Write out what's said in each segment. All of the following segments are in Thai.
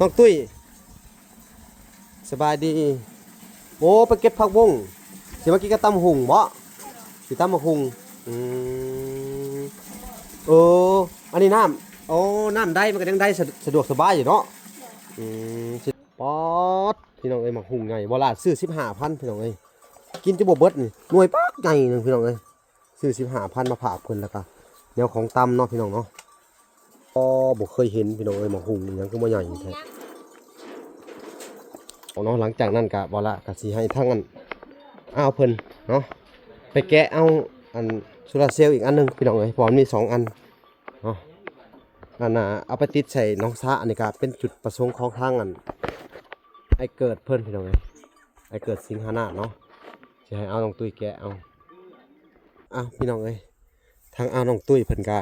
น้องตุ้ยสบายดีโอ้ไปเก็บผักบุ้งสิเมื่อกี้ก็ตำหุงบ่สิตำมะหุงเอออันนี้น้ำโอ้น้ำได้มันก็ยังได้สะดวกสบายอยู่เนาะสิป๊อดพี่น้องเอ้ยมะหุงไงบ่ล่ะซื้อ15,000พี่น้องเอ้ยกินจะบ่เบิดนี่หน่วยป๊อกใหญ่นึงพี่น้องเอ้ยซื้อ15,000มาฝากเพิ่นแล้วก็แนวของตำเนาะพี่น้องเนาะบ่เคยเห็นพี่น้องเอ้ยมะหุงอีหยังคือบ่ใหญ่แท้เนาะหลังจากนั้นก็บ่ละก็สิให้ทั้งอันเอาเพิ่นเนาะไปแกะเอาอันโซลาร์เซลล์อีกอันนึงพี่น้องเอ้ยพร้อมมี2อันเนาะอันน่ะเอาไปติดใส่น้องซะอันนี้ก็เป็นจุดประสงค์ของทางอันไอ้เกิดเพิ่นพี่น้องเอ้ยไอ้เกิดสิงหนาถเนาะสิให้เอาน้องตุ้ยแกะเอาพี่น้องเอ้ยทางเอาน้องตุ้ยเพิ่นก็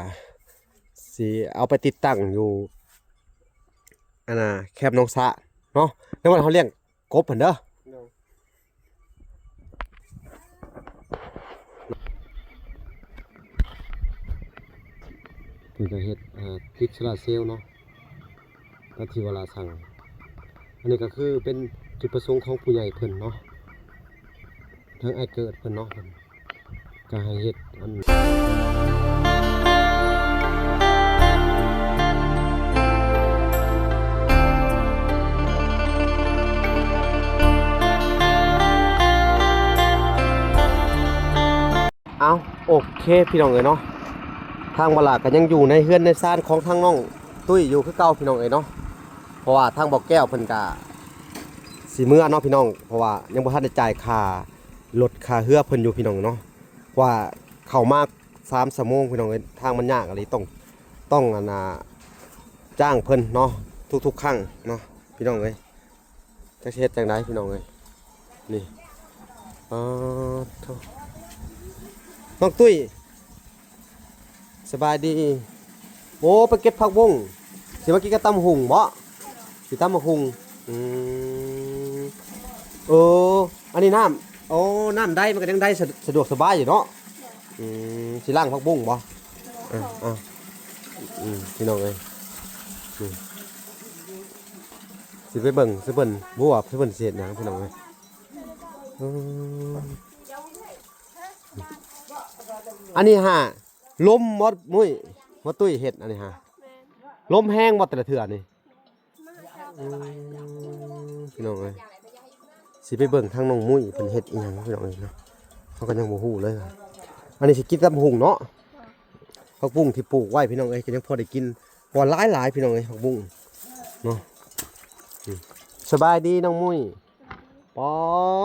สิเอาไปติดตั้งอยู่อันน่ะแคบน้องซะเนาะแล้ววันเขาเลี้ยงกบเพิ่นเด้อเพิ่นจะเฮ็ดติดโซลาร์เซลล์เนาะก็ที่เวลาสั่งอันนี้ก็คือเป็นจุดประสงค์ของผู้ใหญ่เพิ่นเนาะทั้งไอ้เกิดเพิ่นเนาะเพิ่นก็ให้เฮ็ดอันเอาโอเคพี่น้องเอ๋ยเนาะทางบลาก็ยังอยู่ในเฮือนในซ่านของทางน้องตุ้ยอยู่คือเก่าพี่น้องเอ๋ยเนาะเพราะว่าทางบอกแก้วเพิ่นก็สิเมื่อเนาะพี่น้องเพราะว่ายังบ่ทันได้จ่ายค่ารถค่าเรือเพิ่นอยู่พี่น้องเนาะว่าเข้ามา3 ชั่วโมงพี่น้องเอ๋ยทางมันยากอะไรต้องอันน่ะจ้างเพิ่นเนาะทุกๆครั้งเนาะพี่น้องเอ๋ยจักสิเฮ็ดจังได๋พี่น้องเอ๋ยนี่น้องตุ้ยสบายดีโอ้ไปเก็บผักบุ้งสิเมื่อกี้ก็ตำหุงบ่สิตำมะหุงเอออันนี้น้ำโอ้น้ำได้มันก็ยังได้สะดวกสบายอยู่เนาะสิล้างผักบุ้งบ่พี่น้องเอ้ยสิไปเบิ่งสิเบิ่นบัวสิเบิ่นเศษหยังพี่น้องเอ้ยอันนี้ฮะลมมดมุ้ยมดตุ้ยเห็ดอันนี้ฮะลมแห้งมดแต่ละเถื่อนี่พี่น้องเอ้ยสิไปเบิ่งทางน้องมุ้ยเป็นเห็ดอีหยังพี่น้องเอ้ยเนาะเขาก็ยังบ่ฮู้เลยอันนี้สิกินกับหุงเนาะผักบุ้งที่ปลูกไว้พี่น้องเอ้ยก็ยังพอได้กินบ่หลายพี่น้องเอ้ยผักบุ้งเนาะสบายดีน้องมุ้ยป๊อ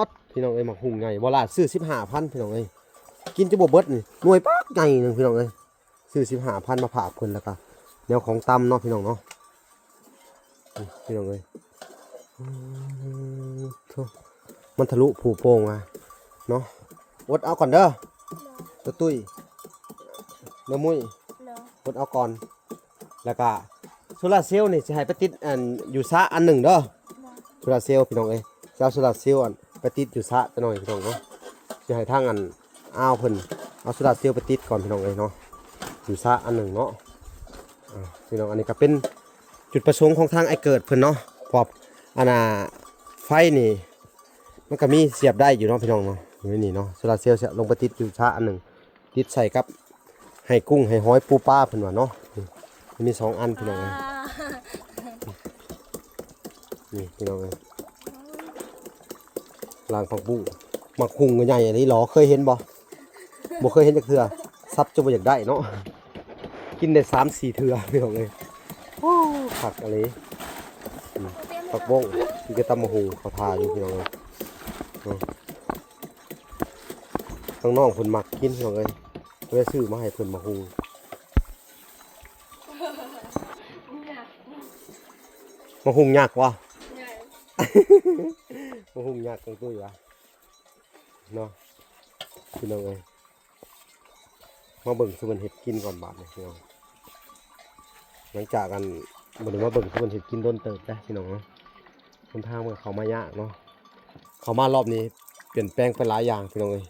ดพี่น้องเอ้ยหมักหุงไงบ่ล่ะซื้อ15,000พี่น้องเอ้ยกินจะบ่เบิดนี่หน่วยป๊อกใหญ่นึงพี่น้องเอ้ยซื้อ15,000มาฝากเพิ่นแล้วก็แนวของตำเนาะพี่น้องเนาะพี่น้องเอ้ยมันทะลุผูโป่งมาเนาะอดเอาก่อนเด้อตัวตุ้ยน้ำมุ้ยอดเอาก่อนแล้วก็โซลาร์เซลล์นี่สิให้ไปติดอันอยู่ซะอันหนึ่งเด้อโซลาร์เซลล์พี่น้องเอ้ยเจ้าโซลาร์เซลล์อันไปติดอยู่ซะจะหน่อยพี่น้องเนาะสิให้ทางอันอ้าวเพิ่นเอาโซลาร์เซลล์ไปติดก่อนพี่น้องเอ้ยเนาะอยู่ซะอันหนึ่งเนาะพี่น้องอันนี้ก็เป็นจุดประสงค์ของทางไอ้เกิดเพิ่นเนาะพออันน่ะไฟนี่มันก็มีเสียบได้อยู่เนาะพี่น้องเนาะอยู่นี่เนาะโซลาร์เซลล์ลงไปติดอยู่ซะอันหนึ่งติดใส่กับให้กุ้งให้หอยปูปลาเพิ่นว่าเนาะมี2อันพี่น้องเอ้ยนี่พี่น้องเอ้ยลางผักบุ้งหมักหุงใหญ่อันนี้หรอเคยเห็นบ่เคยเห็นจักเทื่อซับจะบ่อยากได้เนาะกินได้3-4 เทื่อพี่น้องเอ้ยผักอะไรผักบุ้งที่จะตำมะฮุงเขาทาอยู่พี่น้องเอ้ยข้างนอกเพิ่นมักกินพี่น้องเอ้ยเพิ่นซื้อมาให้เพิ่นมะฮุงมะฮุงยากวะมะฮุงยากตรงตุ้ยวะเนาะพี่น้องเอ้ยมาเบิ่งสุวรรณเห็ดกินก่อนบาทเลยพี่น้องหลังจากกันบ่ได้มาเบิ่งสุวรรณเห็ดกินโดนเติบได้พี่น้องเนาะคนทางมันเขามายากเนาะเขามารอบนี้เปลี่ยนแปลงไปหลายอย่างพี่น้องเอ้ย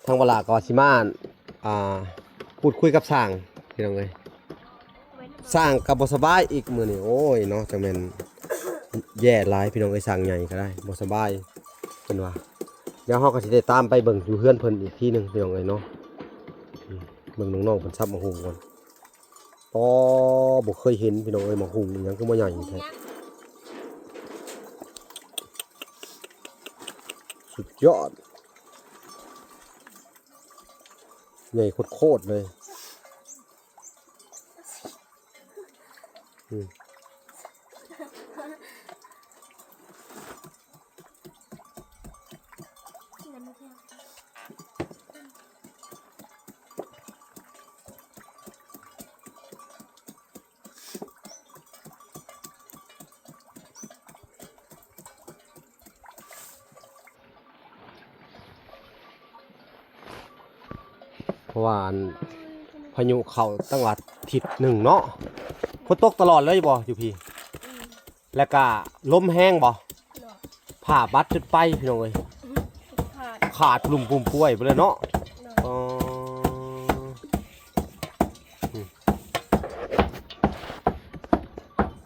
ทางเวลาก็สิมาพูดคุยกับสร้างพี่น้องเอ้ย สร้างกับบ่สบายอีกมื้อนี้โอ้ยเนาะจังแม่นแย่หลายพี่น้องเอ้ยสร้างใหญ่ก็ได้บ่สบายเพิ่นว่าเดี๋ยวเฮาก็สิได้ตามไปเบิ่งอยู่เฮือนเพิ่นอีกทีหนึงพี่น้องเอ้ยเนาะเบิ่งน้องๆเพิ่นซับมะฮุงก่อนปอบ่เคยเห็นพี่น้องเอ้ยมะฮุงอิหยังคือบ่ใหญ่แท้สุดยอดใหญ่โคตรๆเลยเพราะว่าพายุเข้าตั้งว่าทิศหนึ่งเนาะฝนตกตลอดเลยบ่อยู่พี่แล้วก็ลมแห้งบ่ผ่าบัดจุดไปพี่น้องเอ้ยขาดลุ่มปุ่มป่วยไปเลยเนาะ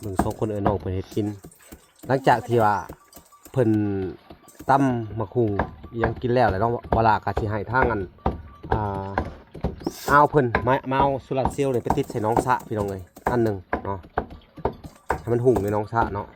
เบิ่ง2คนเอ้ยน้องเพิ่นเฮ็ดกินหลังจากที่ว่าเพิ่นตำมะคุงยังกินแล้วแหละเนาะบ่ล่ะก็สิให้ทางอันเอาเพิ่นมาเอาโซลาร์เซลล์เนี่ยไปติดใส่น้องสะพี่น้องเลยอันหนึ่งเนาะให้มันหุ่งในน้องสะเนาะ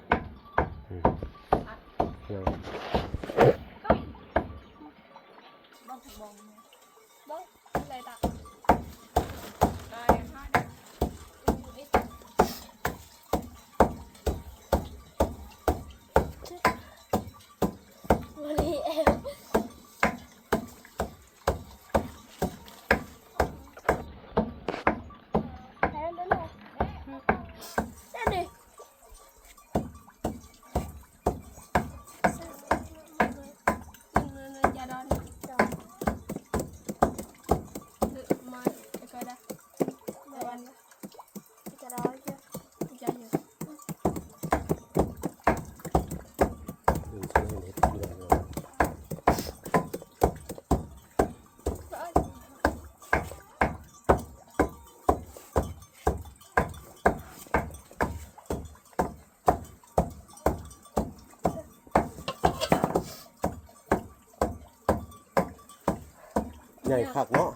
ใหญ่คักเนาะ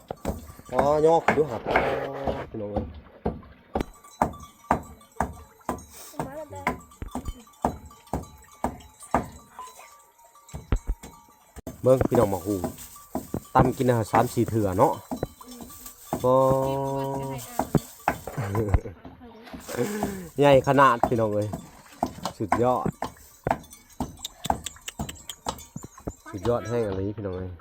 อ๋อยอกดูหักพี่น้องเอ้ยเบิ่งพี่น้องมาหูตำกินอาหาร3-4 เถื่อเนาะบ่ใหญ่ขนาดพี่น้องเอ้ยสุดยอดแห้งอะไรพี่น้องเอ้ย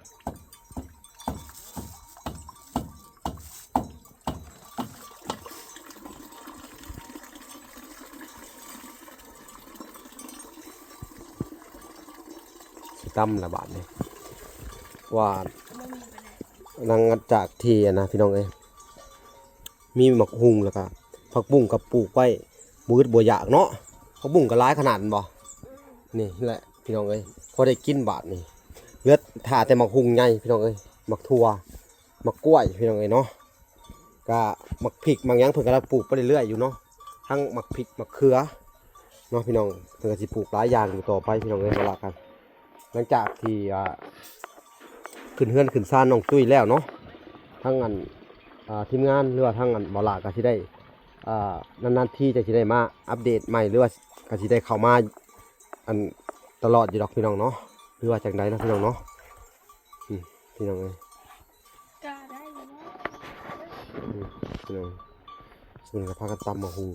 ตำละบาทเลยว่านังจากทีนะพี่น้องเอ้ยมีหมักหุงแล้วก็ผักบุ้งกับปลูกไว้มืดบัวอยากเนาะผักบุ้งก็ร้ายขนาดบ่นี่แหละพี่น้องเอ้ยพอได้กินบาทนี่เลือดถ่าแต่หมักหุงไงพี่น้องเอ้ยหมักทั่วหมักกล้วยพี่น้องเอ้ยเนาะก็หมักพริกบางอย่างเพิ่นก็ปลูกไปเรื่อยๆอยู่เนาะทั้งหมักพริกหมักเขือเนาะพี่น้องเพิ่นก็สิปลูกหลายอย่างอยู่ต่อไปพี่น้องเอ้ยว่ากันหลังจากที่ขึ้นเฮือนขึ้นซ่านน้องตุ้ยแล้วเนาะทั้งอันทีมงานหรือว่าทั้งอันบ่ล่ะก็สิได้นานๆที่จะสิได้มาอัปเดตใหม่หรือว่าก็สิได้เข้ามาอันตลอดอยู่ดอกพี่น้องเนาะหรือว่าจังได๋นะพี่น้องเนาะพี่น้องเอ้ยก็ได้อยู่เนาะพี่น้องส่วนก็พากันตำมะฮู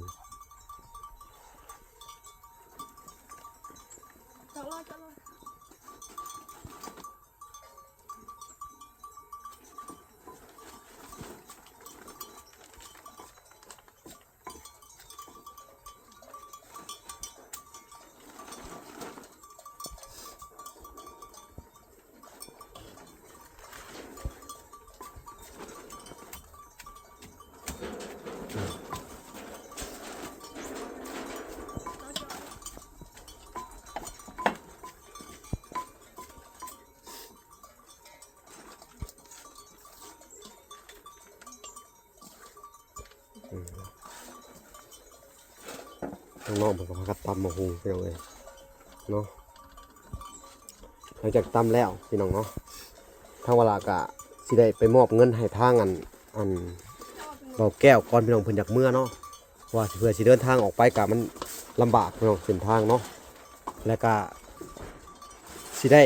น้องๆเพิ่นก็พากันตำมาหุงพี่น้องเอ้ยเนาะหลังจากตำแล้วพี่น้องเนาะทางเวลากะสิได้ไปมอบเงินให้ทางอันเบาแก้วก่อนพี่น้องเพิ่นอยากเมื่อเนาะว่าเพื่อสิเดินทางออกไปกะมันลำบากพี่น้องเส้นทางเนาะแล้วก็สิได้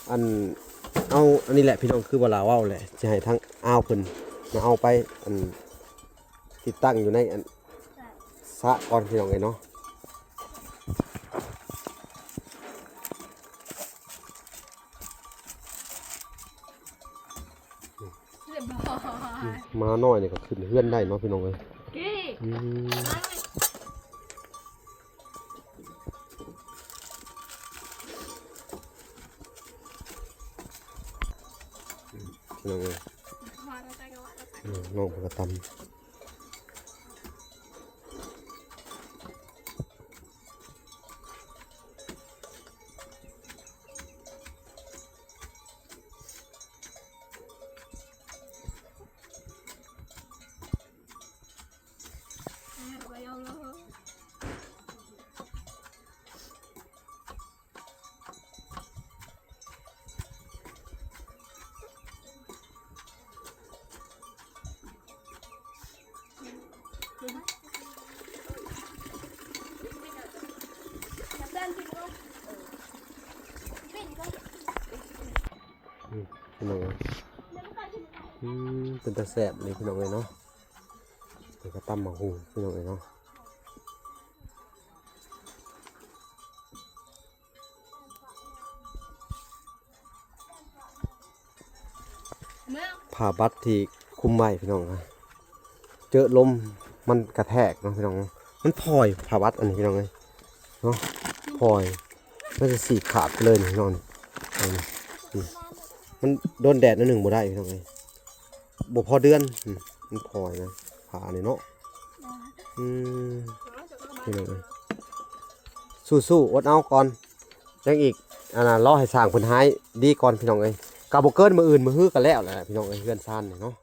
เอาอันนี้แหละพี่น้องคือเวลาเว้าแหละจะให้ทางอ้าวเพิ่นมาเอาไปติดตั้งอยู่ในสระก่อนพี่น้องเอ้ยเนาะมาน้อยนี่ก็ขึ้นเฮือนได้เนาะพี่น้องเอ้ยพี่น้องเอ้ยน้องเพิ่นก็ตำพี่น้องเอ้ยเป็นตาแซ่บเลยพี่น้องเอ้ยเนาะเพิ่นก็ตำมาหุงพี่น้องเอ้ยเนาะผ้าบัดที่คุมไว้พี่น้องนะเจอลมมันกระแทกเนาะพี่น้องมันพลอยผ้าบัดอันนี้พี่น้องเอ้ยเนาะพลอยมันจะสีขาดไปเลยนี่พี่น้องนี่มันโดนแดดนิดหนึ่งบ่ได้พี่น้องเอ้ยบ่พอเดือนมันพลอยนะผ้านี่เนาะพี่น้องเอ้ยสู้ๆอดเอาก่อนยังอีกรอให้สร้างเพิ่นหายดีก่อนพี่น้องเอ้ยกะบ่เกินมื้ออื่นมื้อฮื้อก็แล้วแหละพี่น้องเอ้ยเฮือนซ่านนี่เนาะ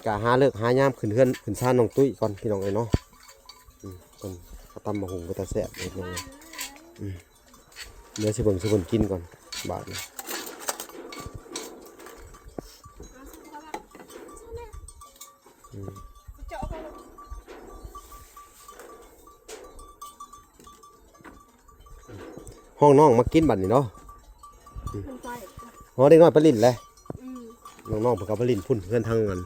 กะหาเลิกหายามขึ้นเฮือนขึ้นซ่านน้องตุ้ยก่อนพี่น้องเอ้ยเนาะเพิ่นก็ตำบักหุ่งก็ตาแซ่บเลยพี่น้องเอ้ยเดี๋ยวสิเบิ่งกินก่อนบาดนี้ห้องน้องมากินบัดนี้เนาะอ๋อเด็กน้อยไปลิ้นเลยน้องๆเพิ่นก็ไปลิ้นพุ่นเพื่อนทางนั้น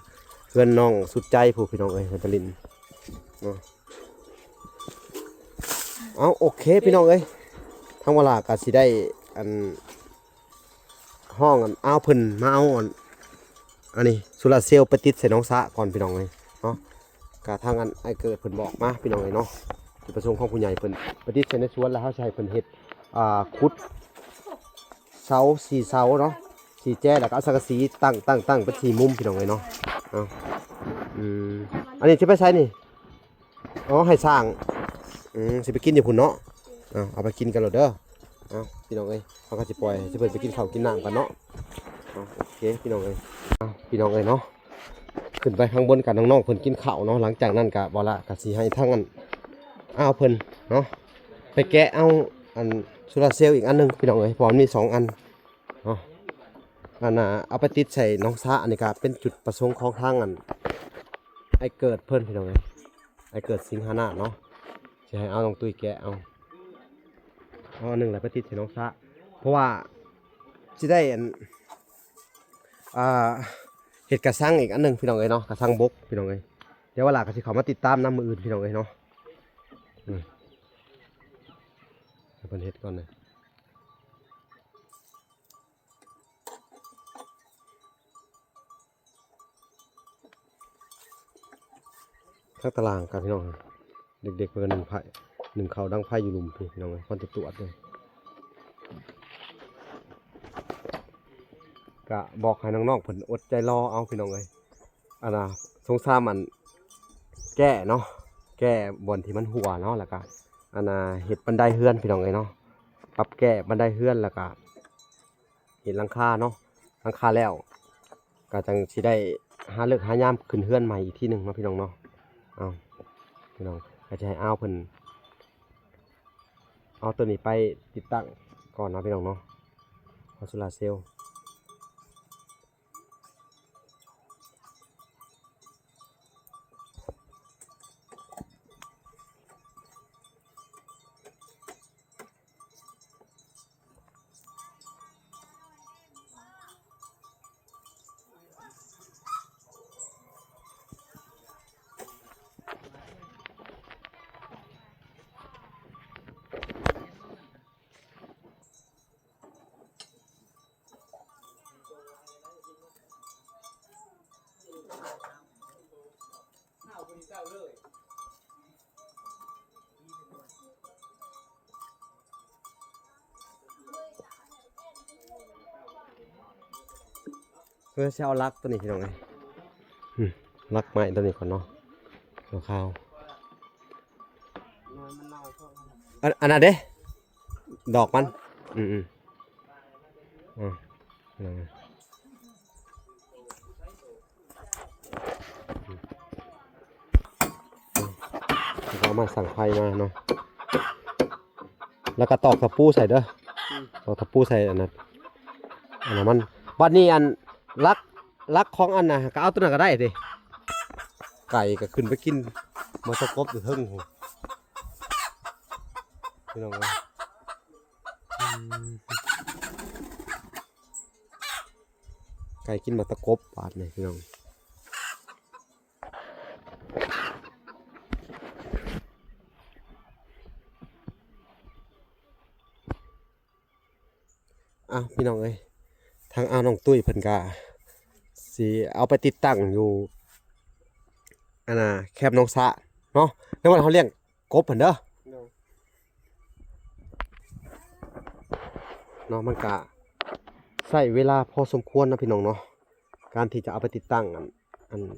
เพื่อนน้องสุดใจผู้พี่น้องเอ้ยเพิ่นไปลิ้นเนาะเอาโอเคพี่น้องเอ้ยทางเวลาก็สิได้ห้องอ้าวเพิ่นมาเอาอันนี้โซลาร์เซลล์ไปติดใส่น้องสะก่อนพี่น้องเอ้ยเนาะก็ทางไอ้เกิดเพิ่นบอกมาพี่น้องเอ้ยเนาะจุดประสงค์ของผู้ใหญ่เพิ่นไปติดใส่ในสวนแล้วเฮาสิให้เพิ่นเฮ็ดขุดเสา4เสาเนาะ4แจ้แล้วก็เอาสังกะสีตั้งเป็น4มุมพี่น้องเอ้ยเนาะอันนี้สิไปใช้นี่อ๋อให้สร้างสิไปกินอยู่พุ่นเนาะเอาไปกินกันแล้วเด้อพี่น้องเอ้ยเขาก็สิปล่อยสิเพิ่นไปกินข้าวกินน้ำกันเนาะโอเคพี่น้องเอ้ยพี่น้องเอ้ยเนาะขึ้นไปข้างบนกันน้องๆเพิ่นกินข้าวเนาะหลังจากนั้นก็บ่ละก็สิให้ทั้งเพิ่นเนาะไปแกะเอาโซลาร์เซลล์อีกอันนึงพี่น้องเอ้ยเพราะมันมี2อันเนาะเอาไปติดใส่น้องสะอันนี้ก็เป็นจุดประสงค์ของทางไอ้เกิดเพิ่นพี่น้องเอ้ยไอ้เกิดสิงหานาเนาะจะให้เอาน้องตุ้ยแกะเอาอันหนึ่งแหละไปติดใส่น้องสะเพราะว่าจะได้เห็ดกระซังอีกอันหนึ่งพี่น้องเอ้ยเนาะกระซังบกพี่น้องเอ้ยเดี๋ยวเวลาก็สิเขามาติดตามน้ำมืออื่นพี่น้องเอ้ยเนาะให้เพิ่นเห็ดก่อนเลยข้างตารางกันพี่น้องเด็กๆเพื่อนหนึ่งเขาดังไพ่อยู่หลุมพี่น้องคอนติดตัวเลยก็บอกให้น้องๆเพิ่นอดใจรอเอาพี่น้องเลยสงสารมันแก้เนาะแก้บนที่มันหัวเนาะแล้วก็เห็ดบันไดเฮือนพี่น้องเลยเนาะปรับแก้บันไดเฮือนแล้วก็เห็ดหลังคาเนาะหลังคาแล้วก็จังสิได้หาเลิกหายามขึ้นเฮือนใหม่อีกที่หนึ่งเนาะพี่น้องเนาะพี่น้องก็จะให้อ้าวเพิ่น เอาตัวนี้ไปติดตั้งก่อนนะพี่น้องเนาะเอาโซลาร์เซลล์เพื่อจะเอาลักตัวนี้พี่น้องไงลักไม้ตัวนี้ก่อนเนาะตัวข้าวอันนั้นเด้ดอกมันเรามาสั่งไฟมาเนาะแล้วก็ตอกตะปูใส่เด้อตอกตะปูใส่อันนั้นมันบัดนี้อันลักของอันน่ะก็เอาตัวนั้นก็ได้ดิไก่ก็ขึ้นไปกินมาสกบอยู่เทิงหูพี่น้องเลยไก่กินมาตะกบบาดเลยพี่น้องพี่น้องเอ้ยทางน้องตุ้ยเพิ่นกะสิเอาไปติดตั้งอยู่อันน่ะแคบน้องสะเนาะในวันเขาเลี้ยงกบเพิ่นเด้อเนาะมันกะใช้เวลาพอสมควรนะพี่น้องเนาะการที่จะเอาไปติดตั้ง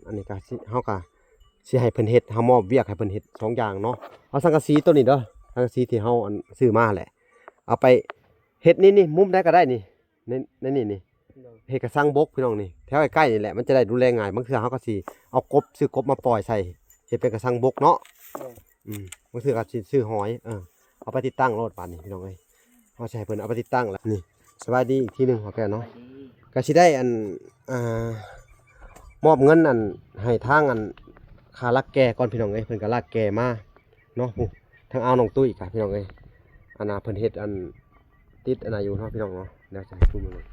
อันนี้กะเฮากะสิให้เพิ่นเฮ็ดเฮามอบเวียกให้เพิ่นเฮ็ด2อย่างเนาะเอาสังกะสีตัวนี้เด้อสังกะสีที่เฮาซื้อมาแหละเอาไปเฮ็ดนี่มุมได้ก็ได้นี่นี่เฮ็ดกระสังบกพี่น้องนี่แถวใกล้ๆนี่แหละมันจะได้ดูแลง่ายบางเทื่อเฮาก็สิเอากบซื้อกบมาปล่อยใส่เฮ็ดเป็นกระสังบกเนาะบางเทื่อก็สิซื้อหอยเอาไปติดตั้งโลดบาดนี้พี่น้องเอ้ยเฮาสิให้เพิ่นเอาไปติดตั้งแล้วนี่สบายดีอีกทีนึงขอแกเนาะก็สิได้มอบเงินให้ทางค่ารักแก่ก่อนพี่น้องเอ้ยเพิ่นก็รักแก่มาเนาะทางเอาน้องตุ้ยกะพี่น้องเอ้ยเพิ่นเฮ็ดติดอยู่เนาะพี่น้องเนาะเดี๋ยวจะให้ดูมันเลย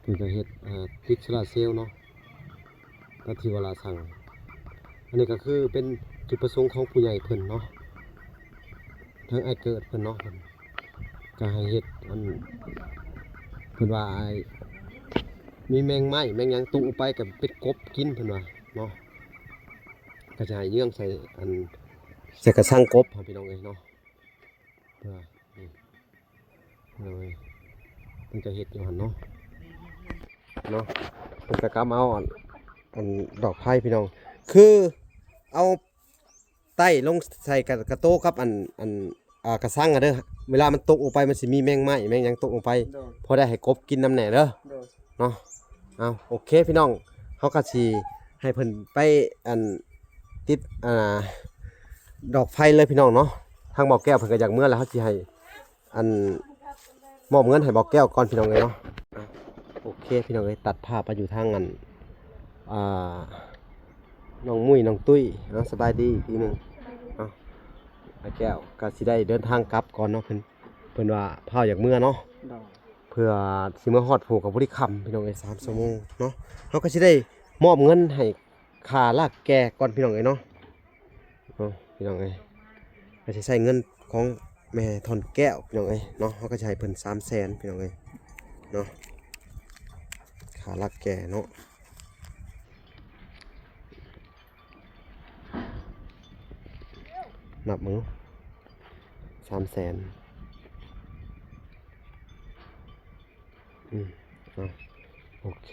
ถึงจะเฮ็ดติดโซลาร์เซลล์เนาะก็ที่เวลาสั่งอันนี้ก็คือเป็นจุดประสงค์ของผู้ใหญ่เพิ่นเนาะทั้งไอ้เกิดเพิ่นเนาะเพิ่นก็ให้เฮ็ดเพิ่นว่ามีแมงไม้แมงหยังตุไปกับเป็ดกบกินเพิ่นว่าเนาะก็จะให้เยื่องใส่ใส่กระสังกบพี่น้องเอ้ยเนาะเพื่อเลยมันจะเฮ็ดอยู่หั่นเนาะมันจะกำเอาดอกไผ่พี่น้องคือเอาไต้ลงใส่กระโต้กับกระสังเด้อเวลามันตกลงไปมันสิมีแมงไม้แมงหยังตกลงไปพอได้ให้กบกินน้ำแหน่เด้อเนาะโอเคพี่น้องเขาก็สิให้เพิ่นไปติดดอกไฟเลยพี่น้องเนาะทางบอกแก้วเพิ่นก็อยากเมื่อแล้วเขาสิให้มอบเงินให้บอกแก้วก่อนพี่น้องเลยเนาะโอเคพี่น้องเลยตัดภาพไปอยู่ทางน้องมุ้ยน้องตุ้ยสบายดีทีนึงบอกแก้วก็สิได้เดินทางกลับก่อนเนาะเพิ่นว่าพาอยากเมื่อเนาะเพื่อสิมาฮอดผูกกับผู้ที่คำพี่น้องเลย3 ชั่วโมงเนาะเขาก็สิได้มอบเงินให้ค่าลากแก่ก่อนพี่น้องเลยเนาะพี่น้องเลยก็จะใช้เงินของแม่ทอนแก้วพี่น้องเอ้ยเนาะเขาก็ใช้เพิ่น300,000พี่น้องเอ้ยเนาะขาลักแก่เนาะนับมือ300,000โอเค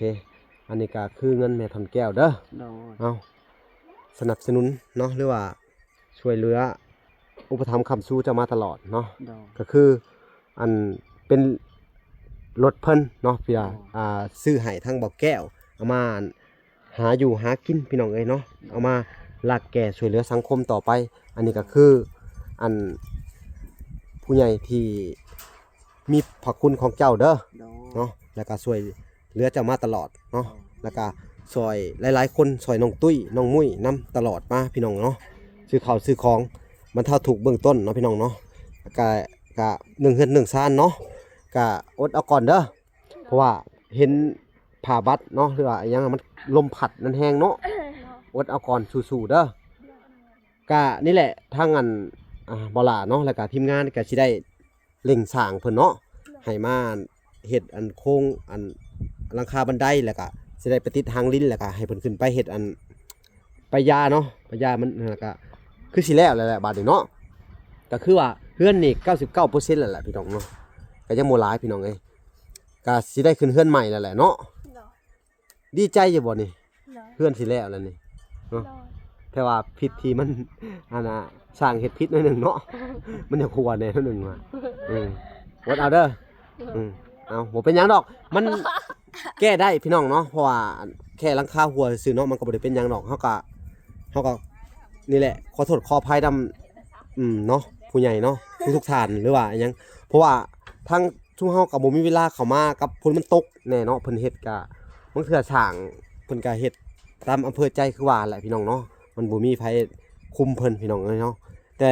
อันนี้ก็คือเงินแม่ทอนแก้วเด้อเอาสนับสนุนเนาะหรือว่าช่วยเหลืออุปถัมภ์คำสู้จะมาตลอดเนาะก็คือเป็นรถเพิ่นเนาะเพื่อซื้อให้ทั้งบอกแก้วเอามา หาอยู่หากินพี่น้องเอ้ยเนาะเอามาลากแก่ช่วยเหลือสังคมต่อไปอันนี้ก็คืออันผู้ใหญ่ที่มีพระคุณของเจ้าเด้อเนาะแล้วก็ช่วยเหลือเจ้ามาตลอดเนาะแล้วก็ช่วยหลายๆคนช่วยน้องตุ้ยน้องมุ้ยนำตลอดมาพี่น้องเนาะซื้อข้าวซื้อของมันเท่าถูกเบื้องต้นเนาะพี่น้องเนาะก็หนึ่งเฮือนหนึ่งซ่านเนาะก็อดเอาก่อนเด้อเพราะว่าเห็นผ่าบัดเนาะหรือว่าอหยังมันลมพัดมันแห้งเนาะอดเอาก่อนสู้ๆเด้อก็นี่แหละทางอันบ่ล่ะเนาะแล้วก็ทีมงานก็สิได้เร่งสร้างเพิ่นเนาะให้มาเฮ็ดอันโครงอันหลังคาบันไดแล้วก็สิได้ไปติดทางลิ้นแล้วก็ให้เพิ่นขึ้นไปเฮ็ดอันไปยาเนาะไปยามันแล้วก็คือสิแล้วแหละบาดนี้เนาะก็คือว่าเฮือนนี่ 99% แล้วแหละพี่น้องเนาะก็ยังบ่หลายพี่น้องเอ้ยก็สิได้ขึ้นเฮือนใหม่แล้วแหละเนาะดีใจอยู่บ่นี่เฮือนสิแล้วนี่เนาะแต่ว่าผิดที่มันอันน่ะสร้างเฮ็ดผิดหน่อยนึงเนาะมันจะควรแน่หน่อยนึงว่าอดเอาเด้อเอาบ่เป็นหยังดอกมันแก้ได้พี่น้องเนาะเพราะว่าแค่หลังคาหัวซื่อเนาะมันก็บ่ได้เป็นหยังดอกเฮาก็นี่แหละขอโทษขออภัยนำเนาะผู้ใหญ่เนาะทุกท่านหรือว่าอิหยังเพราะว่าทางชุมเฮาก็บ่มีเวลาเข้ามากับฝนมันตกแน่เนาะเพิ่นเฮ็ดก็บางเทื่อสร้างเพิ่นก็เฮ็ดตามอำเภอใจคือว่าแหละพี่น้องเนาะมันบ่มีไผคุมเพิ่นพี่น้องเนาะแต่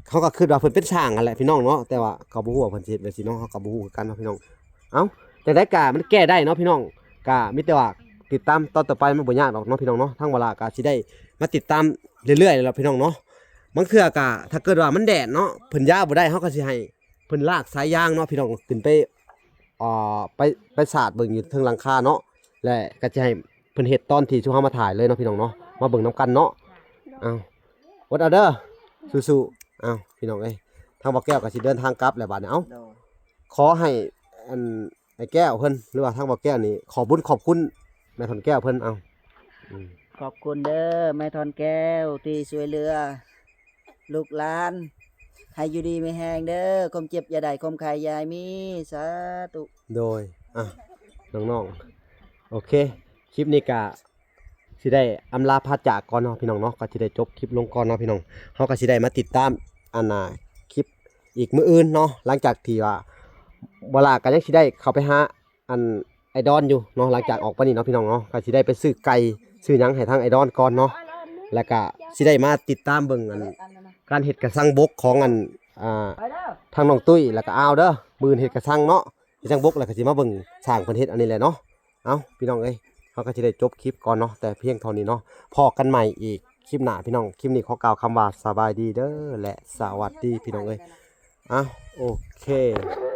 เขาก็คิดว่าเพิ่นเป็นช่างนั่นแหละพี่น้องเนาะแต่ว่าเขาบ่ฮู้ว่าเพิ่นสิเฮ็ดไว้สิเนาะเขาก็บ่ฮู้คือกันเนาะพี่น้องเอ้าจังได๋ก็มันแก้ได้เนาะพี่น้องก็มีแต่ว่าติดตามตอนต่อไปมันบ่ยากดอกเนาะพี่น้องเนาะทางเวลาก็สิได้มาติดตามเรื่อยๆแล้วพี่น้องเนาะบางเทื่อก็ถ้าเกิดว่ามันแดดเนาะเพิ่นย่าบ่ได้เฮาก็สิให้เพิ่นลากสายยางเนาะพี่น้องขึ้นไปไปสาดเบิ่งอยู่เทิงหลังคาเนาะและก็จะให้เพิ่นเฮ็ดตอนที่ชุมเฮามาถ่ายเลยเนาะพี่น้องเนาะมาเบิ่งนํกันเนาะเอาอดเอาเด้อสู้ๆเอาพี่น้องเอ้ยทางบ่แก้วก็สิเดินทางกลับแล้วบัดนี้เอ้าขอให้อันไอ้แก้วเพิ่นหรือว่าทางบ่แก้วนี่ขอบุญขอบคุณแม่ทอนแก้วเพิ่นเอาขอบคุณเด้อแม่ทอนแก้วที่ช่วยเหลือลูกหลานให้อยู่ดีไม่แห้งเด้อความเจ็บอย่าได้ความไข้อย่าให้มีสาธุโดยน้องๆโอเคคลิปนี้ก็สิได้อำลาพาจากก่อนเนาะพี่น้องเนาะก็สิได้จบคลิปลงก่อนเนาะพี่น้องเฮาก็สิได้มาติดตามอันคลิปอีกมื้ออื่นเนาะหลังจากที่ว่าบ่ล่ะก็ยังสิได้เข้าไปหาอันไอดอนอยู่เนาะหลังจากออกไปนี่เนาะพี่น้องเนาะก็สิได้ไปซื้อไก่ซื้อหยังให้ทางไอดอนก่อนเนาะแล้วก็สิได้มาติดตามเบิ่งอันการเฮ็ดกระสังบกของอันทางน้องตุ้ยแล้วก็อ้าวเด้อมื้อเฮ็ดกระสังเนาะกระสังบกแล้วก็สิมาเบิ่งสร้างเพิ่นเฮ็ดอันนี้แหละเนาะเอ้าพี่น้องเอ้ยเฮาก็สิได้จบคลิปก่อนเนาะแต่เพียงเท่านี้เนาะพอกันใหม่อีกคลิปหน้าพี่น้องคลิปนี้ขอกล่าวคำว่าสบายดีเด้อและสวัสดีพี่น้องเอ้ยโอเค